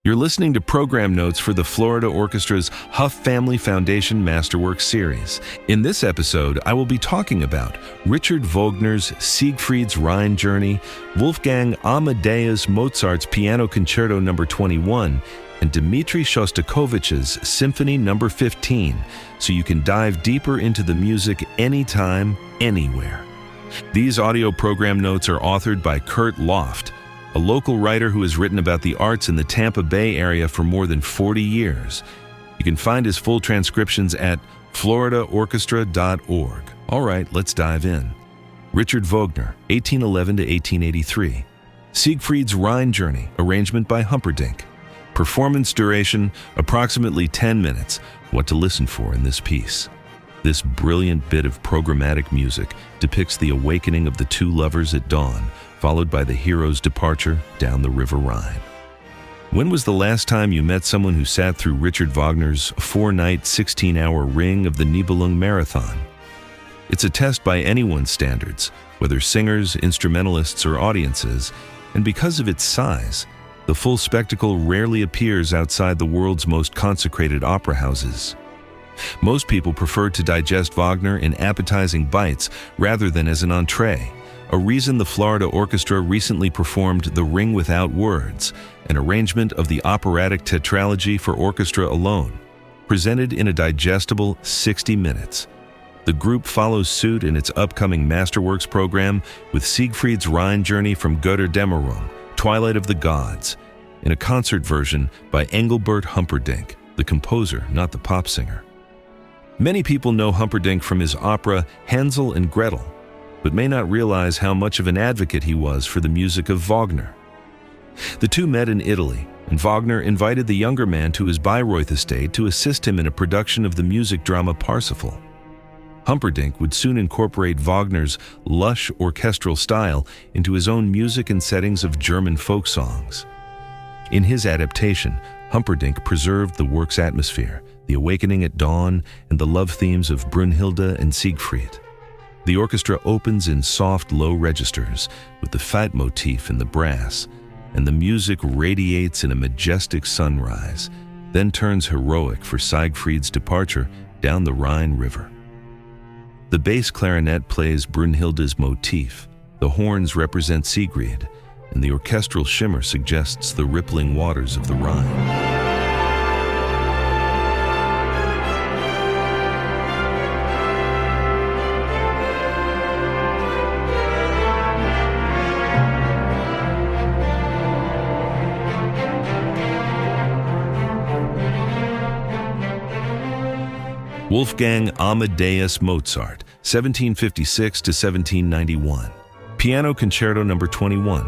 You're listening to program notes for the Florida Orchestra's Huff Family Foundation Masterworks series. In this episode, I will be talking about Richard Wagner's Siegfried's Rhine Journey, Wolfgang Amadeus Mozart's Piano Concerto No. 21, and Dmitri Shostakovich's Symphony No. 15, so you can dive deeper into the music anytime, anywhere. These audio program notes are authored by Kurt Loft, a local writer who has written about the arts in the Tampa Bay area for more than 40 years. You can find his full transcriptions at floridaorchestra.org. All right, let's dive in. Richard Wagner, 1811 to 1883. Siegfried's Rhine Journey, arrangement by Humperdinck. Performance duration, approximately 10 minutes. What to listen for in this piece. This brilliant bit of programmatic music depicts the awakening of the two lovers at dawn, followed by the hero's departure down the River Rhine. When was the last time you met someone who sat through Richard Wagner's 4-night, 16-hour Ring of the Nibelung Marathon? It's a test by anyone's standards, whether singers, instrumentalists, or audiences, and because of its size, the full spectacle rarely appears outside the world's most consecrated opera houses. Most people prefer to digest Wagner in appetizing bites rather than as an entree, a reason the Florida Orchestra recently performed The Ring Without Words, an arrangement of the operatic tetralogy for orchestra alone, presented in a digestible 60 minutes. The group follows suit in its upcoming Masterworks program with Siegfried's Rhine Journey from Götterdämmerung, Twilight of the Gods, in a concert version by Engelbert Humperdinck, the composer, not the pop singer. Many people know Humperdinck from his opera Hansel and Gretel, but may not realize how much of an advocate he was for the music of Wagner. The two met in Italy, and Wagner invited the younger man to his Bayreuth estate to assist him in a production of the music drama Parsifal. Humperdinck would soon incorporate Wagner's lush orchestral style into his own music and settings of German folk songs. In his adaptation, Humperdinck preserved the work's atmosphere, the awakening at dawn, and the love themes of Brünnhilde and Siegfried. The orchestra opens in soft, low registers with the fight motif in the brass, and the music radiates in a majestic sunrise, then turns heroic for Siegfried's departure down the Rhine River. The bass clarinet plays Brünnhilde's motif, the horns represent Siegfried, and the orchestral shimmer suggests the rippling waters of the Rhine. Wolfgang Amadeus Mozart, 1756 to 1791. Piano Concerto No. 21.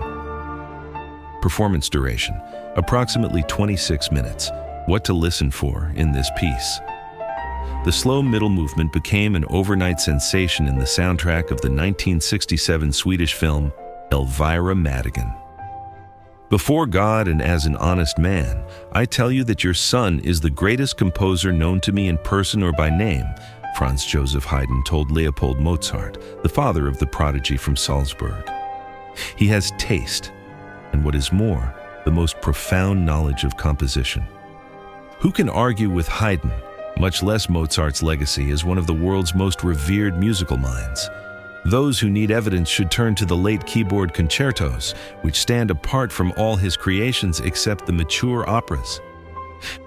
Performance duration, approximately 26 minutes. What to listen for in this piece. The slow middle movement became an overnight sensation in the soundtrack of the 1967 Swedish film Elvira Madigan. Before God and as an honest man, I tell you that your son is the greatest composer known to me in person or by name, Franz Joseph Haydn told Leopold Mozart, the father of the prodigy from Salzburg. He has taste, and what is more, the most profound knowledge of composition. Who can argue with Haydn, much less Mozart's legacy as one of the world's most revered musical minds? Those who need evidence should turn to the late keyboard concertos, which stand apart from all his creations except the mature operas.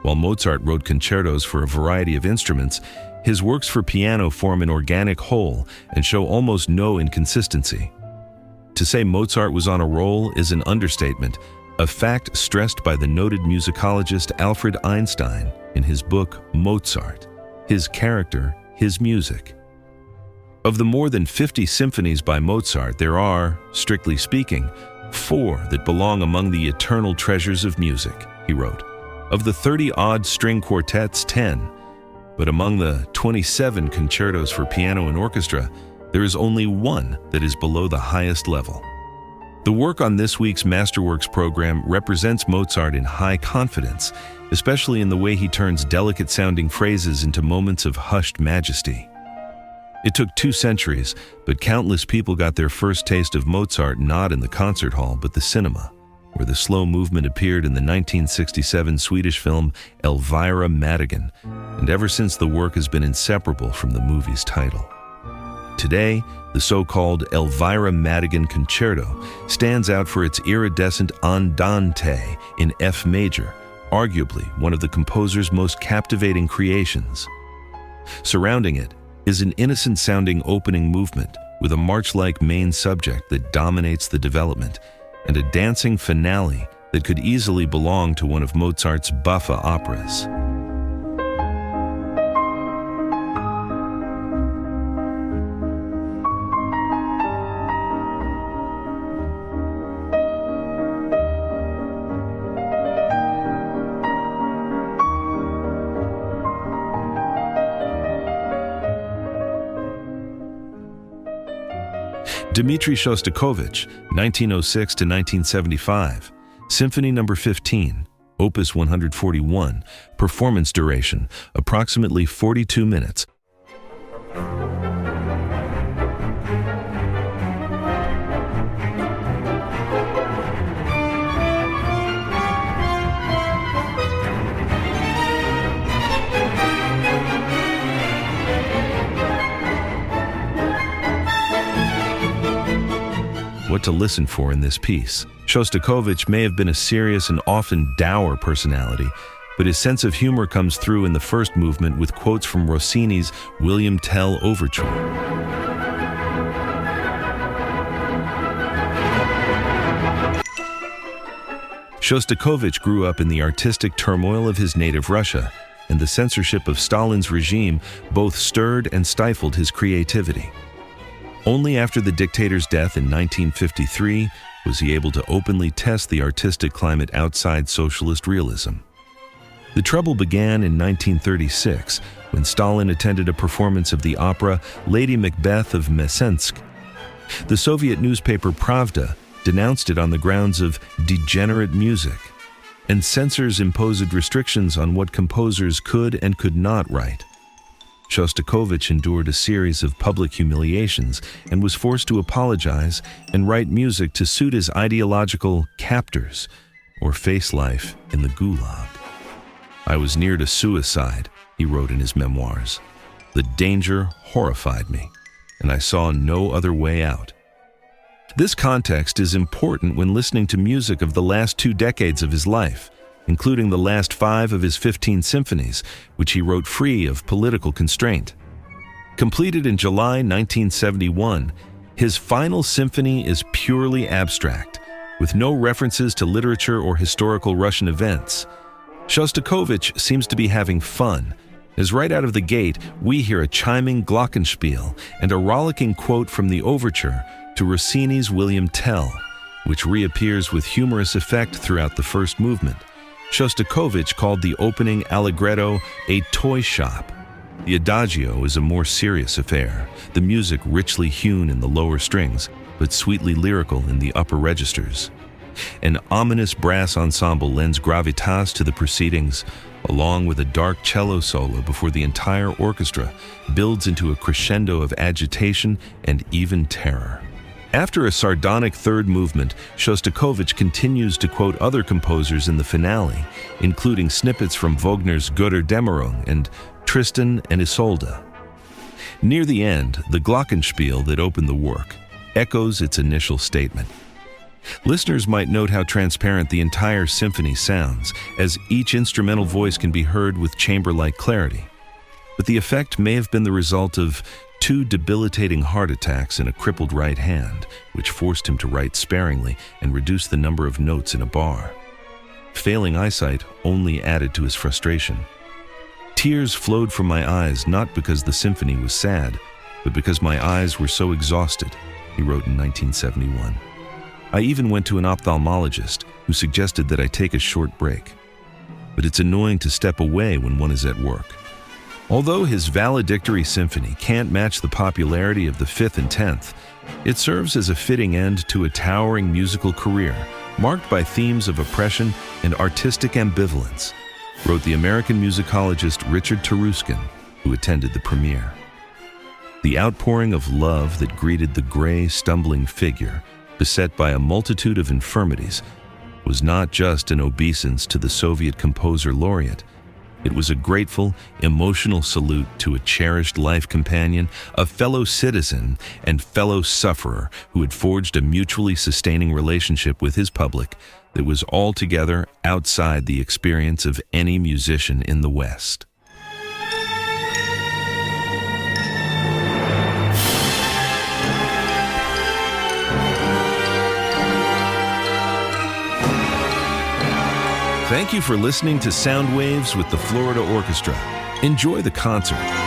While Mozart wrote concertos for a variety of instruments, his works for piano form an organic whole and show almost no inconsistency. To say Mozart was on a roll is an understatement, a fact stressed by the noted musicologist Alfred Einstein in his book Mozart, His Character, His Music. Of the more than 50 symphonies by Mozart, there are, strictly speaking, 4 that belong among the eternal treasures of music, he wrote. Of the 30-odd string quartets, 10. But among the 27 concertos for piano and orchestra, there is only 1 that is below the highest level. The work on this week's Masterworks program represents Mozart in high confidence, especially in the way he turns delicate-sounding phrases into moments of hushed majesty. It took 2 centuries, but countless people got their first taste of Mozart not in the concert hall but the cinema. where the slow movement appeared in the 1967 Swedish film Elvira Madigan, and ever since the work has been inseparable from the movie's title. Today, the so-called Elvira Madigan Concerto stands out for its iridescent andante in F major, arguably one of the composer's most captivating creations. Surrounding it is an innocent-sounding opening movement with a march-like main subject that dominates the development, and a dancing finale that could easily belong to one of Mozart's buffa operas. Dmitri Shostakovich, 1906 to 1975, Symphony No. 15, Opus 141, performance duration, approximately 42 minutes. What to listen for in this piece. Shostakovich may have been a serious and often dour personality, but his sense of humor comes through in the first movement with quotes from Rossini's William Tell Overture. Shostakovich grew up in the artistic turmoil of his native Russia, and the censorship of Stalin's regime both stirred and stifled his creativity. Only after the dictator's death in 1953 was he able to openly test the artistic climate outside socialist realism. The trouble began in 1936 when Stalin attended a performance of the opera Lady Macbeth of Mtsensk. The Soviet newspaper Pravda denounced it on the grounds of degenerate music, and censors imposed restrictions on what composers could and could not write. Shostakovich endured a series of public humiliations and was forced to apologize and write music to suit his ideological captors, or face life in the Gulag. "I was near to suicide," he wrote in his memoirs. "The danger horrified me, and I saw no other way out." This context is important when listening to music of the last 2 decades of his life, including the last 5 of his 15 symphonies, which he wrote free of political constraint. Completed in July 1971, his final symphony is purely abstract, with no references to literature or historical Russian events. Shostakovich seems to be having fun, as right out of the gate we hear a chiming glockenspiel and a rollicking quote from the Overture to Rossini's William Tell, which reappears with humorous effect throughout the first movement. Shostakovich called the opening allegretto a toy shop. The adagio is a more serious affair, the music richly hewn in the lower strings, but sweetly lyrical in the upper registers. An ominous brass ensemble lends gravitas to the proceedings, along with a dark cello solo before the entire orchestra builds into a crescendo of agitation and even terror. After a sardonic third movement, Shostakovich continues to quote other composers in the finale, including snippets from Wagner's Götterdämmerung and Tristan and Isolde. Near the end, the glockenspiel that opened the work echoes its initial statement. Listeners might note how transparent the entire symphony sounds, as each instrumental voice can be heard with chamber-like clarity. But the effect may have been the result of 2 debilitating heart attacks in a crippled right hand, which forced him to write sparingly and reduce the number of notes in a bar. Failing eyesight only added to his frustration. "Tears flowed from my eyes not because the symphony was sad, but because my eyes were so exhausted," he wrote in 1971. "I even went to an ophthalmologist who suggested that I take a short break. But it's annoying to step away when one is at work." Although his valedictory symphony can't match the popularity of the 5th and 10th, it serves as a fitting end to a towering musical career marked by themes of oppression and artistic ambivalence, wrote the American musicologist Richard Taruskin, who attended the premiere. The outpouring of love that greeted the gray, stumbling figure, beset by a multitude of infirmities, was not just an obeisance to the Soviet composer laureate. It was a grateful, emotional salute to a cherished life companion, a fellow citizen, and fellow sufferer who had forged a mutually sustaining relationship with his public that was altogether outside the experience of any musician in the West. Thank you for listening to Sound Waves with the Florida Orchestra. Enjoy the concert.